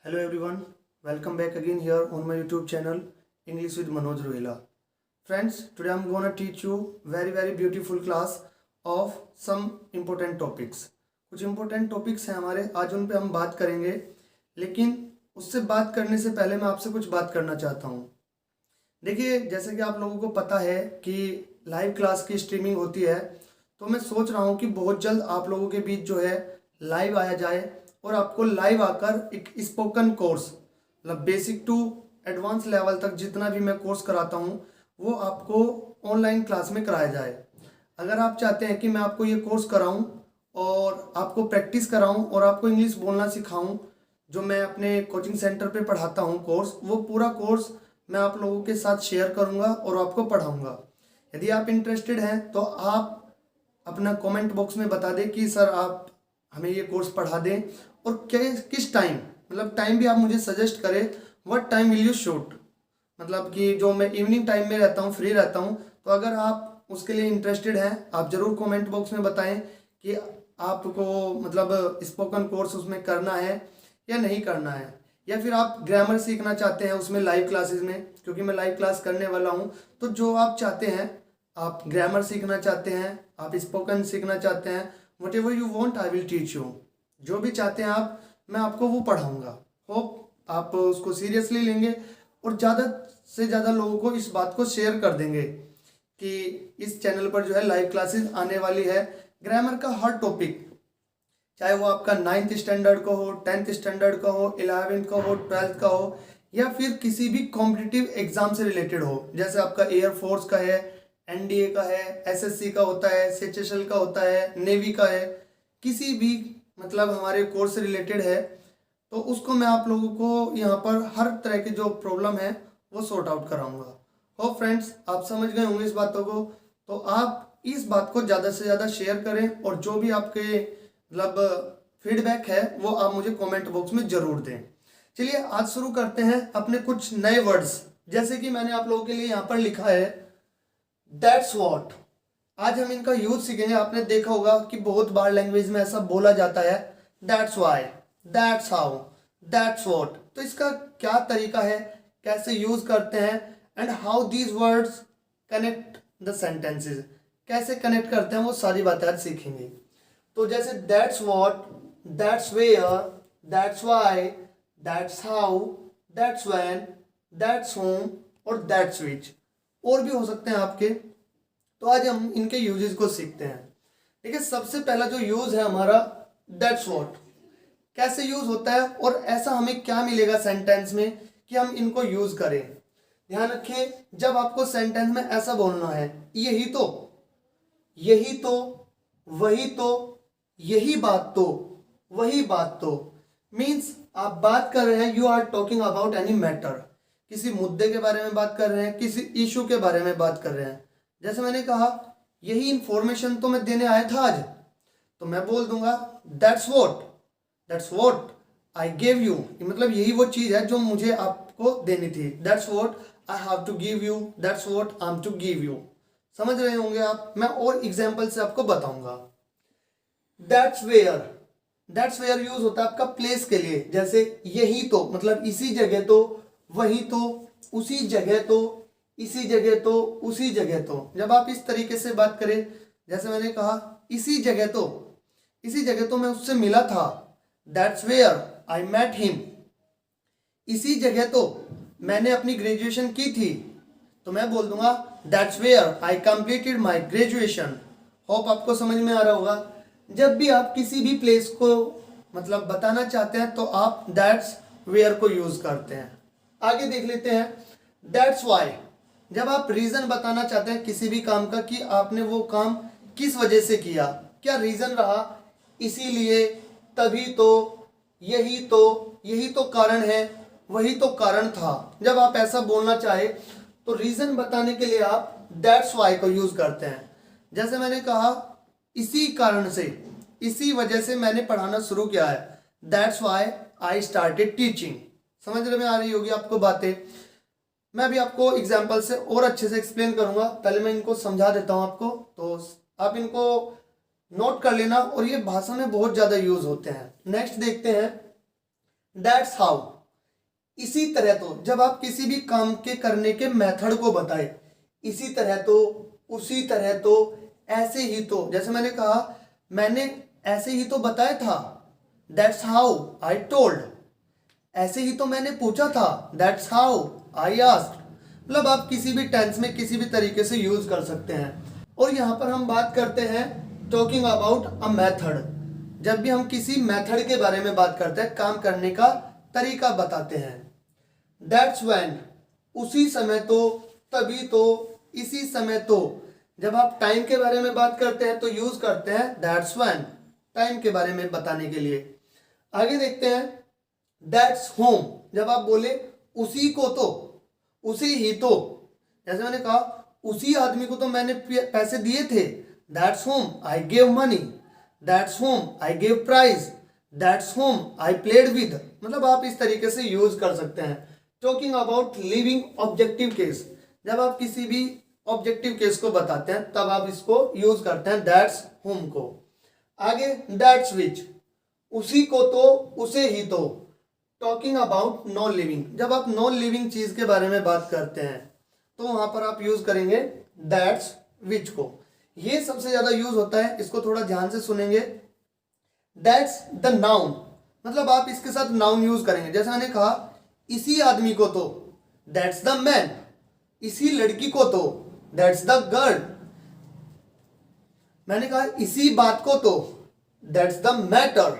Hello everyone, welcome back again here on my YouTube channel English with Manoj Rohila. Friends, today I'm gonna teach you very beautiful class of some important topics. कुछ important topics हैं हमारे, आज उन पे हम बात करेंगे, लेकिन उससे बात करने से पहले मैं आपसे कुछ बात करना चाहता हूँ। देखिए, जैसे कि आप लोगों को पता है कि लाइव क्लास की स्ट्रीमिंग होती है, तो मैं सोच रहा हूँ कि बहुत जल्द आप लोगों के बीच जो है लाइव आया जाए और आपको लाइव आकर एक स्पोकन कोर्स, मतलब बेसिक टू एडवांस लेवल तक जितना भी मैं कोर्स कराता हूँ वो आपको ऑनलाइन क्लास में कराया जाए। अगर आप चाहते हैं कि मैं आपको ये कोर्स कराऊं और आपको प्रैक्टिस कराऊं और आपको इंग्लिश बोलना सिखाऊं, जो मैं अपने कोचिंग सेंटर पे पढ़ाता हूं कोर्स, वो पूरा कोर्स मैं आप लोगों के साथ शेयर करूंगा और आपको पढ़ाऊंगा। यदि आप इंटरेस्टेड हैं तो आप अपना कमेंट बॉक्स में बता दें कि सर आप हमें ये कोर्स पढ़ा दें, और किस टाइम, मतलब टाइम भी आप मुझे सजेस्ट करें, what time will you shoot, मतलब कि जो मैं इवनिंग टाइम में रहता हूँ, फ्री रहता हूँ। तो अगर आप उसके लिए इंटरेस्टेड हैं, आप ज़रूर कमेंट बॉक्स में बताएं कि आपको मतलब स्पोकन कोर्स उसमें करना है या नहीं करना है, या फिर आप ग्रामर सीखना चाहते हैं उसमें लाइव क्लासेस में, क्योंकि मैं लाइव क्लास करने वाला हूँ। तो जो आप चाहते हैं, आप ग्रामर सीखना चाहते हैं, आप स्पोकन सीखना चाहते हैं, what ever you want I will teach you. जो भी चाहते हैं आप, मैं आपको वो पढ़ाऊँगा। होप आप उसको सीरियसली लेंगे और ज़्यादा से ज़्यादा लोगों को इस बात को शेयर कर देंगे कि इस चैनल पर जो है लाइव क्लासेस आने वाली है। ग्रामर का हर टॉपिक, चाहे वो आपका 9th स्टैंडर्ड का हो, 10th स्टैंडर्ड का हो, 11th का हो, 12th का हो, या फिर किसी भी कॉम्पिटिटिव एग्जाम से रिलेटेड हो, जैसे आपका एयरफोर्स का है, एनडीए का है, एसएससी का होता है, सीएचएसएल का होता है, नेवी का है, किसी भी मतलब हमारे कोर्स से रिलेटेड है, तो उसको मैं आप लोगों को यहाँ पर हर तरह की जो प्रॉब्लम है वो सॉर्ट आउट कराऊंगा। हो फ्रेंड्स, आप समझ गए होंगे इस बातों को। तो आप इस बात को ज़्यादा से ज़्यादा शेयर करें, और जो भी आपके मतलब फीडबैक है वो आप मुझे कमेंट बॉक्स में ज़रूर दें। चलिए आज शुरू करते हैं अपने कुछ नए वर्ड्स, जैसे कि मैंने आप लोगों के लिए यहाँ पर लिखा है दैट्स वॉट। आज हम इनका यूज सीखेंगे। आपने देखा होगा कि बहुत बार लैंग्वेज में ऐसा बोला जाता है, that's why, that's how, that's what. तो इसका क्या तरीका है, कैसे यूज करते हैं, and how these words connect the sentences, कैसे कनेक्ट करते हैं, वो सारी बातें आज सीखेंगे। तो जैसे that's what, that's where, that's why, that's how, that's when, that's whom और दैट्स व्हिच, और भी हो सकते हैं आपके। तो आज हम इनके यूजेस को सीखते हैं। ठीक है, सबसे पहला जो यूज है हमारा दैट्स व्हाट, कैसे यूज होता है और ऐसा हमें क्या मिलेगा सेंटेंस में कि हम इनको यूज करें। ध्यान रखें, जब आपको सेंटेंस में ऐसा बोलना है, यही तो, यही तो, वही तो, यही बात तो, वही बात तो, मीन्स आप बात कर रहे हैं, you are talking about any matter, किसी मुद्दे के बारे में बात कर रहे हैं, किसी इशू के बारे में बात कर रहे हैं। जैसे मैंने कहा, यही इंफॉर्मेशन तो मैं देने आया था आज, तो मैं बोल दूंगा that's what I gave you, मतलब यही वो चीज है जो मुझे आपको देनी थी। That's what I have to give you, that's what I am to give you. समझ रहे होंगे आप, मैं और एग्जांपल से आपको बताऊंगा। दैट्स वेयर यूज होता है आपका प्लेस के लिए, जैसे यही तो, मतलब इसी जगह तो, वही तो, उसी जगह तो, इसी जगह तो, उसी जगह तो। जब आप इस तरीके से बात करें, जैसे मैंने कहा इसी जगह तो, इसी जगह तो मैं उससे मिला था, that's where I met him. इसी जगह तो मैंने अपनी ग्रेजुएशन की थी, तो मैं बोल दूंगा that's where I completed my graduation. Hope आपको समझ में आ रहा होगा। जब भी आप किसी भी प्लेस को मतलब बताना चाहते हैं तो आप दैट्स वेयर को यूज करते हैं। आगे देख लेते हैं दैट्स वाई, जब आप रीजन बताना चाहते हैं किसी भी काम का कि आपने वो काम किस वजह से किया, क्या रीजन रहा, इसीलिए, तभी तो, यही तो, यही तो कारण है, वही तो कारण था। जब आप ऐसा बोलना चाहे तो रीजन बताने के लिए आप दैट्स वाई को यूज करते हैं। जैसे मैंने कहा इसी कारण से, इसी वजह से मैंने पढ़ाना शुरू किया है, that's why I started teaching. समझ में आ रही होगी आपको बातें। मैं भी आपको एग्जाम्पल से और अच्छे से एक्सप्लेन करूंगा, पहले मैं इनको समझा देता हूं आपको, तो आप इनको नोट कर लेना, और ये भाषा में बहुत ज्यादा यूज होते हैं। नेक्स्ट देखते हैं दैट्स हाउ। इसी तरह तो, जब आप किसी भी काम के करने के मेथड को बताए, इसी तरह तो, उसी तरह तो, ऐसे ही तो, जैसे मैंने कहा मैंने ऐसे ही तो बताया था, दैट्स हाउ आई टोल्ड, ऐसे ही तो मैंने पूछा था, दैट्स हाउ आई आस्क्ड। मतलब आप किसी भी टेंस में किसी भी तरीके से यूज कर सकते हैं। और यहाँ पर हम बात करते हैं टॉकिंग अबाउट अ मेथड। जब भी हम किसी मेथड के बारे में बात करते हैं, काम करने का तरीका बताते हैं। दैट्स व्हेन, उसी समय तो, तभी तो, इसी समय तो। जब आप टाइम के बारे में बात करते हैं तो यूज करते हैं दैट्स व्हेन, टाइम के बारे में बताने के लिए। आगे देखते हैं दैट्स होम। जब आप बोले उसी को तो, उसी ही तो, जैसे मैंने कहा उसी आदमी को तो मैंने पैसे दिए थे, that's whom I gave money, that's whom I gave prize, that's whom I played with. मतलब आप इस तरीके से यूज कर सकते हैं। Talking about living objective case, जब आप किसी भी ऑब्जेक्टिव केस को बताते हैं तब आप इसको यूज करते हैं दैट्स होम को। आगे दैट्स विच, उसी को तो, उसे ही तो। टॉकिंग अबाउट नॉन लिविंग, जब आप नॉन लिविंग चीज के बारे में बात करते हैं तो वहां पर आप यूज करेंगे दैट्स विच को। ये सबसे ज्यादा यूज होता है, इसको थोड़ा ध्यान से सुनेंगे। दैट्स द नाउन, मतलब आप इसके साथ नाउन यूज करेंगे। जैसे मैंने कहा इसी आदमी को तो, दैट्स द मैन, इसी लड़की को तो, दैट्स द गर्ल, मैंने कहा इसी बात को तो, दैट्स द मैटर।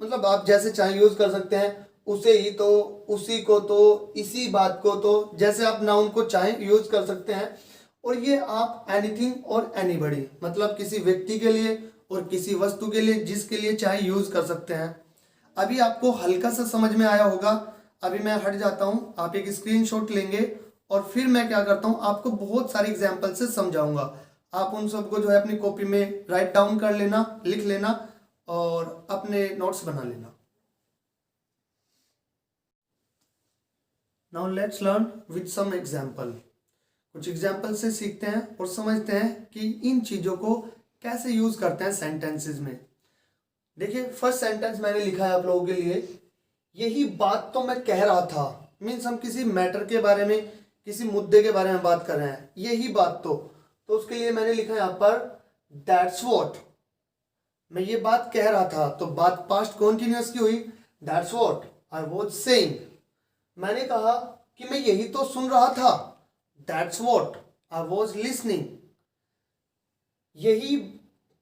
मतलब आप जैसे चाहे यूज कर सकते हैं, उसे ही तो, उसी को तो, इसी बात को तो, जैसे आप नाउन को चाहे यूज कर सकते हैं। और ये आप एनीथिंग और एनीबडी, मतलब किसी व्यक्ति के लिए और किसी वस्तु के लिए, जिसके लिए चाहे यूज कर सकते हैं। अभी आपको हल्का सा समझ में आया होगा। अभी मैं हट जाता हूं, आप एक स्क्रीनशॉट लेंगे और फिर मैं क्या करता हूं, आपको बहुत सारे एग्जाम्पल से समझाऊंगा। आप उन सबको जो है अपनी कॉपी में राइट डाउन कर लेना, लिख लेना और अपने नोट्स बना लेना। Now let's learn with some example. कुछ एग्जाम्पल से सीखते हैं और समझते हैं कि इन चीजों को कैसे यूज करते हैं सेंटेंसेस में। देखिए फर्स्ट सेंटेंस मैंने लिखा है आप लोगों के लिए, यही बात तो मैं कह रहा था। मीन्स हम किसी मैटर के बारे में, किसी मुद्दे के बारे में बात कर रहे हैं, यही बात तो उसके लिए मैंने लिखा है यहाँ पर दैट्स व्हाट। मैं ये बात कह रहा था, तो बात पास्ट कॉन्टिन्यूअस की हुई, that's what I was saying. मैंने कहा कि मैं यही तो सुन रहा था, that's what I was listening.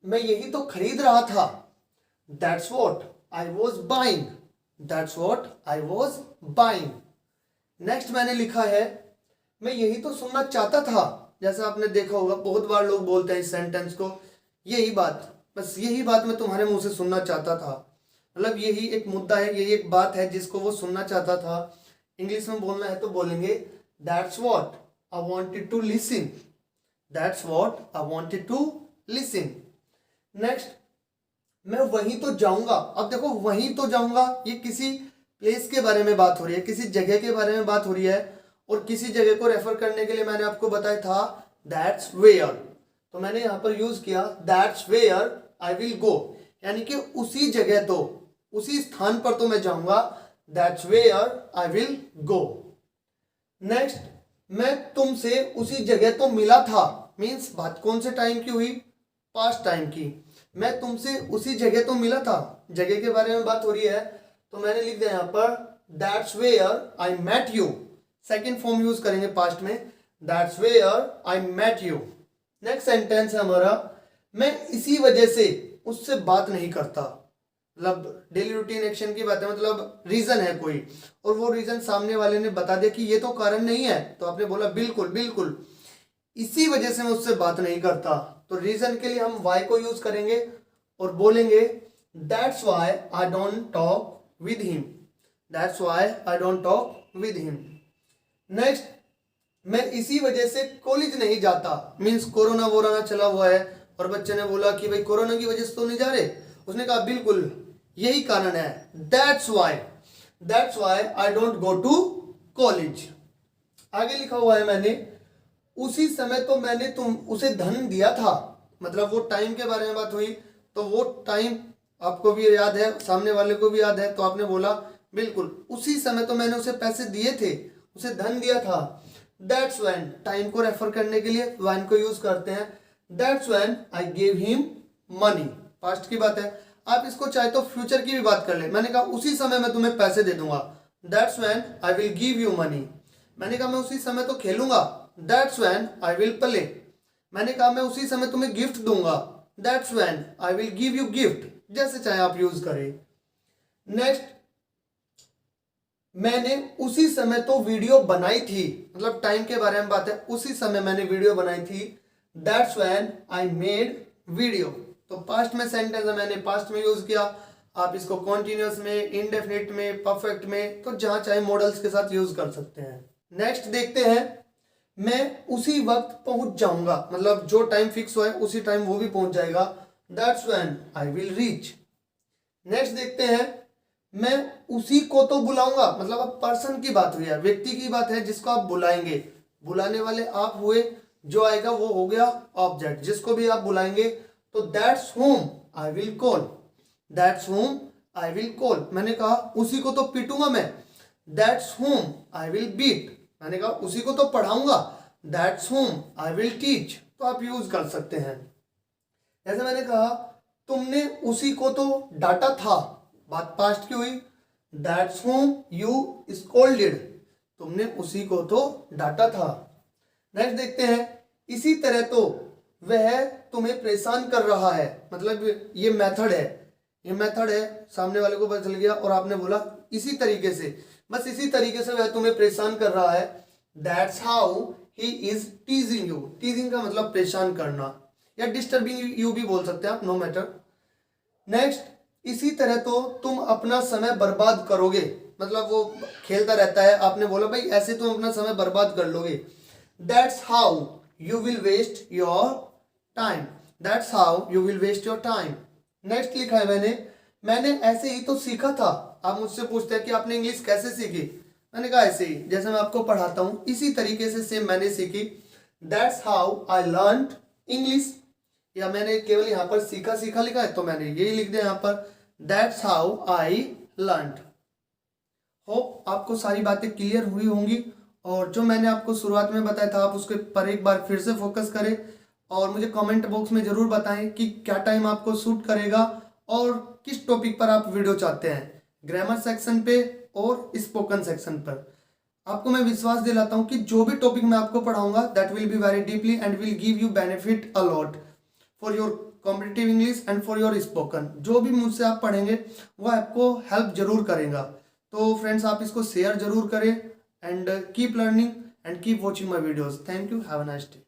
मैं यही तो खरीद रहा था, that's what I was buying, that's what I was buying. Next मैंने लिखा है मैं यही तो सुनना चाहता था। जैसा आपने देखा होगा बहुत बार लोग बोलते हैं इस सेंटेंस को, यही बात, बस यही बात मैं तुम्हारे मुंह से सुनना चाहता था। मतलब यही एक मुद्दा है, यही एक बात है जिसको वो सुनना चाहता था। इंग्लिश में बोलना है तो बोलेंगे that's what I wanted to listen, that's what I wanted to listen. Next मैं वहीं तो जाऊंगा। अब देखो वहीं तो जाऊंगा, ये किसी प्लेस के बारे में बात हो रही है, किसी जगह के बारे में बात हो रही है। और किसी जगह को रेफर करने के लिए मैंने आपको बताया था दैट्स वेयर, तो मैंने यहां पर यूज किया that's where I will go, यानी कि उसी जगह तो, उसी स्थान पर तो मैं जाऊंगा, that's where I will go. Next मैं तुमसे उसी जगह तो मिला था। मीन्स बात कौन से टाइम की हुई, पास्ट टाइम की। मैं तुमसे उसी जगह तो मिला था, जगह के बारे में बात हो रही है, तो मैंने लिख दिया यहां पर that's where I met you. Second form use करेंगे पास्ट में, that's where I met you. Next sentence है हमारा मैं इसी वजह से उससे बात नहीं करता। मतलब डेली रूटीन एक्शन की बात है, मतलब रीजन है कोई, और वो रीजन सामने वाले ने बता दिया कि ये तो कारण नहीं है, तो आपने बोला बिल्कुल बिल्कुल इसी वजह से मैं उससे बात नहीं करता। तो रीजन के लिए हम वाई को यूज करेंगे और बोलेंगे that's why I don't talk with him, that's why I don't talk with him. Next मैं इसी वजह से कॉलेज नहीं जाता। मीन्स कोरोना वोरोना चला हुआ है और बच्चे ने बोला कि भाई कोरोना की वजह से तो नहीं जा रहे, उसने कहा बिल्कुल यही कारण है, that's why I don't go to college. आगे लिखा हुआ है मैंने उसी समय तो मैंने तुम उसे धन दिया था। मतलब वो टाइम के बारे में बात हुई, तो वो टाइम आपको भी याद है, सामने वाले को भी याद है, तो आपने बोला बिल्कुल उसी समय तो मैंने उसे पैसे दिए थे, उसे धन दिया था। दैट्स व्हेन, टाइम को रेफर करने के लिए व्हेन को यूज करते हैं। That's when I gave him money, past की बात है। आप इसको चाहे तो फ्यूचर की भी बात कर ले। मैंने कहा उसी समय मैं तुम्हें पैसे दे दूंगा। That's when I will give you money. मैंने कहा मैं उसी समय तो खेलूंगा। That's when I will play. मैंने कहा मैं उसी समय तुम्हें गिफ्ट दूंगा। That's when I will give you gift. जैसे चाहे आप यूज करें। नेक्स्ट, मैंने उसी समय तो वीडियो बनाई थी, मतलब टाइम के बारे में बात है, उसी समय मैंने वीडियो बनाई थी। That's when I made video. तो पास्ट में सेंटेंस है, मैंने पास्ट में यूज किया। आप इसको कॉन्टिन्यूअस में, इनडेफिनिट में, परफेक्ट में, तो जहां चाहे मॉडल्स के साथ यूज कर सकते हैं। नेक्स्ट देखते हैं, मैं उसी वक्त पहुंच जाऊंगा, मतलब जो टाइम फिक्स हुआ है उसी टाइम वो भी पहुंच जाएगा। That's when I will reach. Next देखते हैं, मैं उसी को तो बुलाऊंगा, मतलब अब पर्सन की बात हुई है, व्यक्ति की बात है जिसको आप बुलाएंगे। बुलाने वाले आप हुए, जो आएगा वो हो गया ऑब्जेक्ट, जिसको भी आप बुलाएंगे। तो that's whom I will call. That's whom I will call. मैंने कहा उसी को तो पीटूंगा मैं। That's whom I will beat. मैंने कहा उसी को तो पढ़ाऊंगा। That's whom I will teach. तो आप यूज कर सकते हैं। जैसे मैंने कहा तुमने उसी को तो डांटा था, बात पास्ट की हुई। That's home you scolded. तुमने उसी को तो डांटा था। नेक्स्ट देखते हैं, इसी तरह तो वह तुम्हें परेशान कर रहा है, मतलब ये मेथड है, ये मेथड है, सामने वाले को पता चल गया और आपने बोला इसी तरीके से, बस इसी तरीके से वह तुम्हें परेशान कर रहा है। That's how he is टीजिंग you. टीजिंग का मतलब परेशान करना, या डिस्टर्बिंग यू भी बोल सकते हैं आप, नो मैटर। नेक्स्ट, इसी तरह तो तुम अपना समय बर्बाद करोगे, मतलब वो खेलता रहता है, आपने बोला भाई ऐसे तुम अपना समय बर्बाद कर लोगे। That's how you will waste your time. That's how you will waste your time. Next लिखा है मैंने ऐसे ही तो सीखा था। आप मुझसे पूछते हैं कि आपने इंग्लिश कैसे सीखी, मैंने कहा ऐसे ही, जैसे मैं आपको पढ़ाता हूँ इसी तरीके से सेम मैंने सीखी। That's how I learned English. या मैंने केवल यहाँ पर सीखा सीखा लिखा है तो मैंने यही लिख दिया यहाँ पर, that's how I learned. Hope आपको सारी बातें क्लियर हुई होंगी, और जो मैंने आपको शुरुआत में बताया था आप उसके पर एक बार फिर से फोकस करें, और मुझे कमेंट बॉक्स में ज़रूर बताएं कि क्या टाइम आपको सूट करेगा और किस टॉपिक पर आप वीडियो चाहते हैं, ग्रामर सेक्शन पे और स्पोकन सेक्शन पर। आपको मैं विश्वास दिलाता हूं कि जो भी टॉपिक मैं आपको पढ़ाऊंगा that will be very deeply and will give you benefit a lot for your competitive English and for your spoken. जो भी मुझसे आप पढ़ेंगे वो आपको हेल्प जरूर करेगा। तो फ्रेंड्स आप इसको शेयर जरूर करें, and keep learning and keep watching my videos. Thank you, have a nice day.